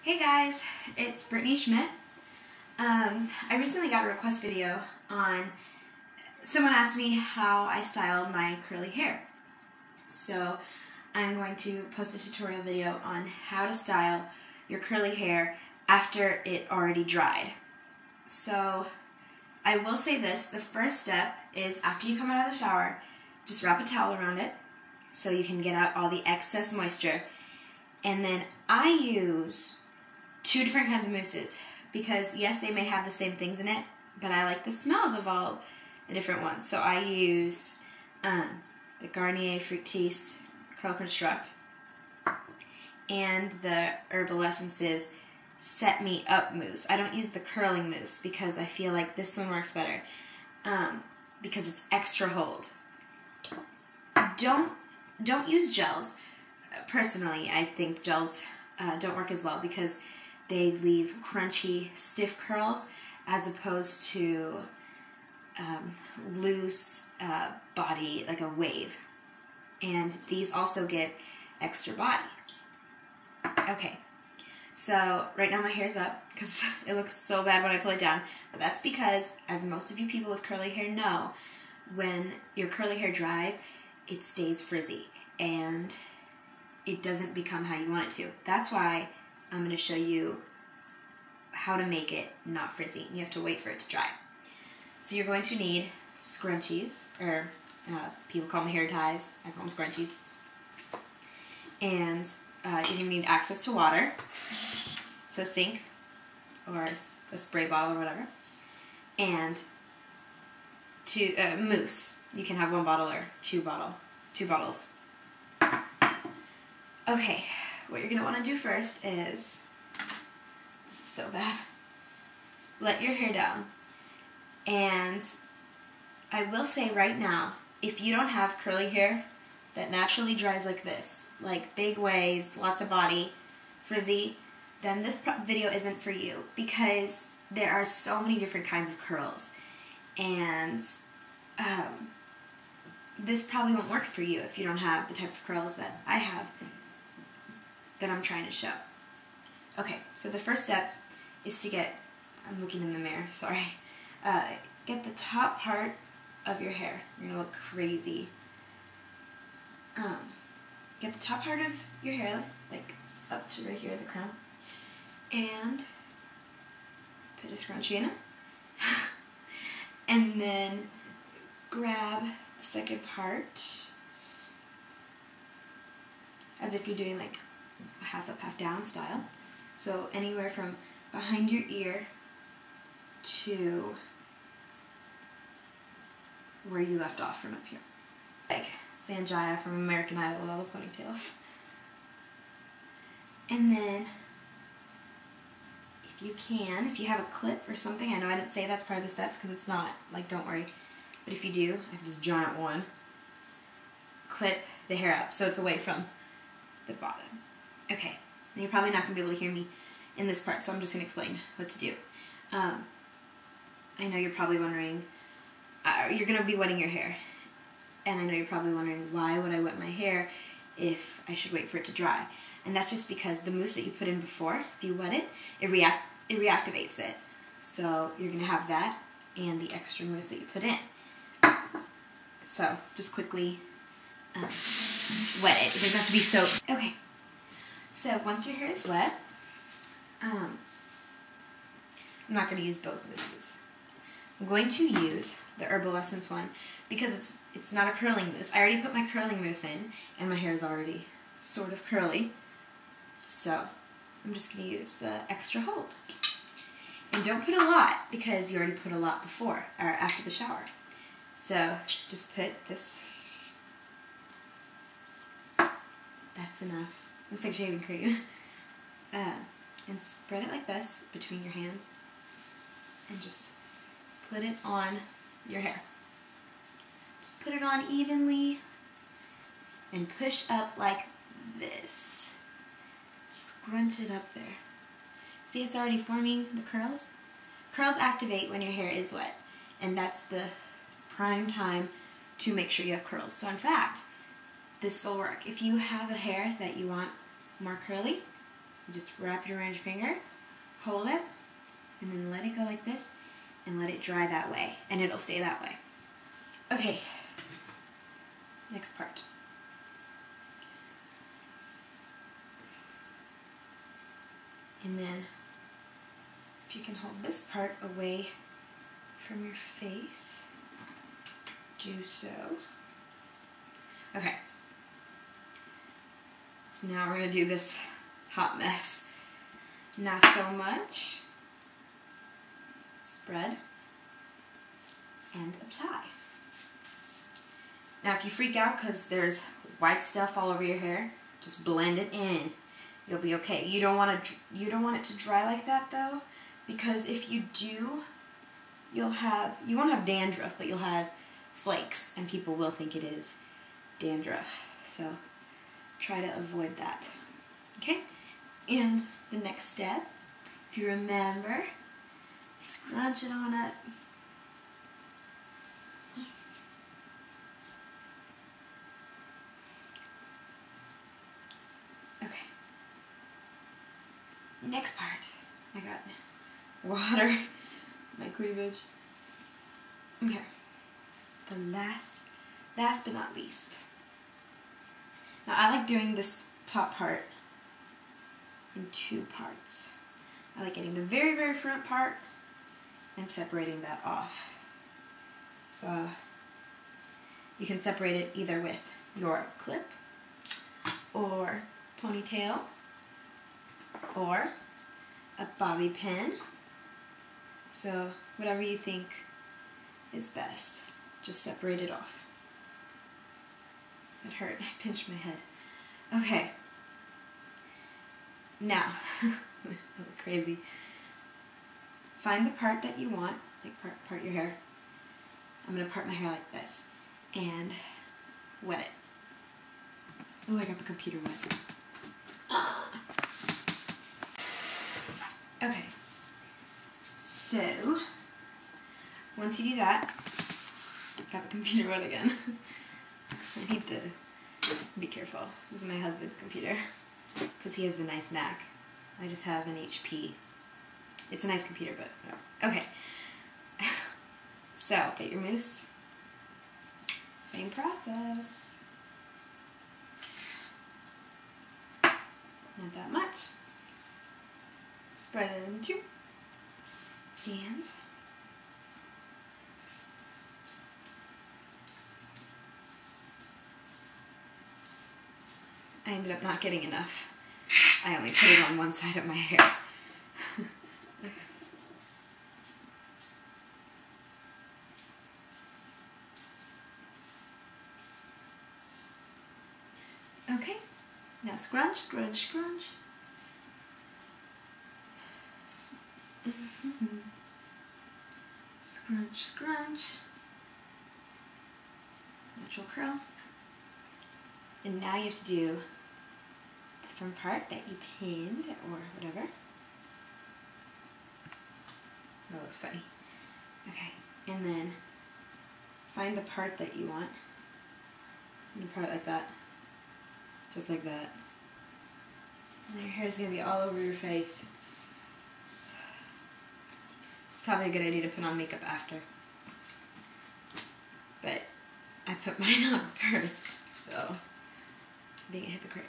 Hey guys, it's Brittany Schmidt. I recently got a request video on, someone asked me how I styled my curly hair. So I'm going to post a tutorial video on how to style your curly hair after it already dried. So I will say this, the first step is after you come out of the shower, just wrap a towel around it so you can get out all the excess moisture. And then I use two different kinds of mousses because yes, they may have the same things in it, but I like the smells of all the different ones. So I use the Garnier Fructis Curl Construct and the Herbal Essences Set Me Up Mousse. I don't use the curling mousse because I feel like this one works better because it's extra hold. Don't use gels. Personally, I think gels don't work as well because they leave crunchy, stiff curls as opposed to loose body, like a wave. And these also give extra body. Okay, so right now my hair's up because it looks so bad when I pull it down. But that's because, as most of you people with curly hair know, when your curly hair dries, it stays frizzy and it doesn't become how you want it to. That's why I'm going to show you how to make it not frizzy. You have to wait for it to dry. So you're going to need scrunchies, or people call them hair ties. I call them scrunchies. And you're going to need access to water, so a sink or a spray bottle or whatever, and mousse. You can have one bottle or two bottles. Okay, what you're going to want to do first is, this is so bad, let your hair down. And I will say right now, if you don't have curly hair that naturally dries like this, like big waves, lots of body, frizzy, then this video isn't for you because there are so many different kinds of curls. And this probably won't work for you if you don't have the type of curls that I have that I'm trying to show. Okay, so the first step is to get, I'm looking in the mirror, sorry, get the top part of your hair. You're gonna look crazy. Get the top part of your hair, like up to right here at the crown, and put a scrunchie in it. And then grab the second part as if you're doing like a half up, half down style. So anywhere from behind your ear to where you left off from up here. Like Sanjaya from American Idol with all the ponytails. And then, if you have a clip or something, I know I didn't say that's part of the steps because it's not, like, don't worry. But if you do, I have this giant one, clip the hair up so it's away from the bottom. Okay, now you're probably not going to be able to hear me in this part, so I'm just going to explain what to do. I know you're probably wondering, you're going to be wetting your hair. And I know you're probably wondering, why would I wet my hair if I should wait for it to dry? And that's just because the mousse that you put in before, if you wet it, it reactivates it. So you're going to have that and the extra mousse that you put in. So just quickly wet it. It doesn't have to be soaked. Okay, so once your hair is wet, I'm not going to use both mousses. I'm going to use the Herbal Essence one because it's not a curling mousse. I already put my curling mousse in and my hair is already sort of curly. So I'm just going to use the extra hold. And don't put a lot because you already put a lot before or after the shower. So just put this. That's enough. Looks like shaving cream. And spread it like this between your hands and just put it on your hair. Just put it on evenly and push up like this. Scrunch it up there. See, it's already forming the curls? Curls activate when your hair is wet, and that's the prime time to make sure you have curls. So in fact, this will work. If you have a hair that you want more curly, You just wrap it around your finger, hold it, and then let it go like this, and let it dry that way, and it'll stay that way. Okay, next part. And then, if you can hold this part away from your face, do so. Okay. So now we're going to do this hot mess. Not so much. Spread and apply. Now if you freak out because there's white stuff all over your hair, just blend it in. You'll be okay. You don't want it to dry like that though, because if you do, you won't have dandruff, but you'll have flakes, and people will think it is dandruff. So try to avoid that. Okay? And the next step, if you remember, scrunch it on up. Okay. Next part. I got water, my cleavage. Okay. The last but not least. Now I like doing this top part in two parts. I like getting the very, very front part and separating that off. So you can separate it either with your clip or ponytail or a bobby pin. So whatever you think is best, just separate it off. That hurt. I pinched my head. Okay. Now, I look crazy. Find the part that you want, like part your hair. I'm going to part my hair like this and wet it. Oh, I got the computer wet. Okay. So, once you do that, got the computer wet again. I need to be careful. This is my husband's computer because he has the nice Mac. I just have an HP. It's a nice computer, but whatever. Okay. So, get your mousse. Same process. Not that much. Spread it in two. And I ended up not getting enough. I only put it on one side of my hair. Okay, now scrunch, scrunch, scrunch. Scrunch, scrunch. Natural curl. And now you have to do the front part that you pinned or whatever. That was funny. Okay, and then find the part that you want. And you part it like that. Just like that. And your hair's gonna be all over your face. It's probably a good idea to put on makeup after. But I put mine on first, so being a hypocrite.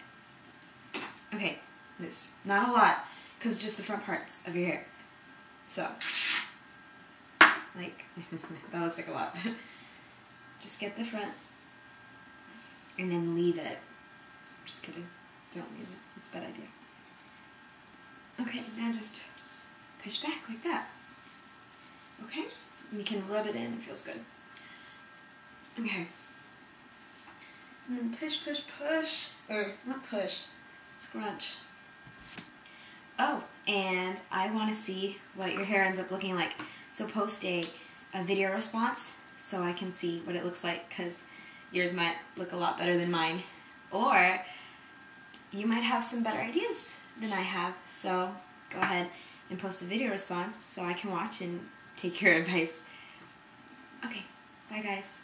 Okay, mousse. Not a lot, because just the front parts of your hair. So, like, that looks like a lot. Just get the front, and then leave it. Just kidding. Don't leave it. It's a bad idea. Okay, now just push back like that. Okay? And you can rub it in. It feels good. Okay. And then push, push, push. Or, not push. Scrunch. Oh, and I want to see what your hair ends up looking like. So post a video response so I can see what it looks like, because yours might look a lot better than mine. Or you might have some better ideas than I have. So go ahead and post a video response so I can watch and take your advice. Okay, bye guys.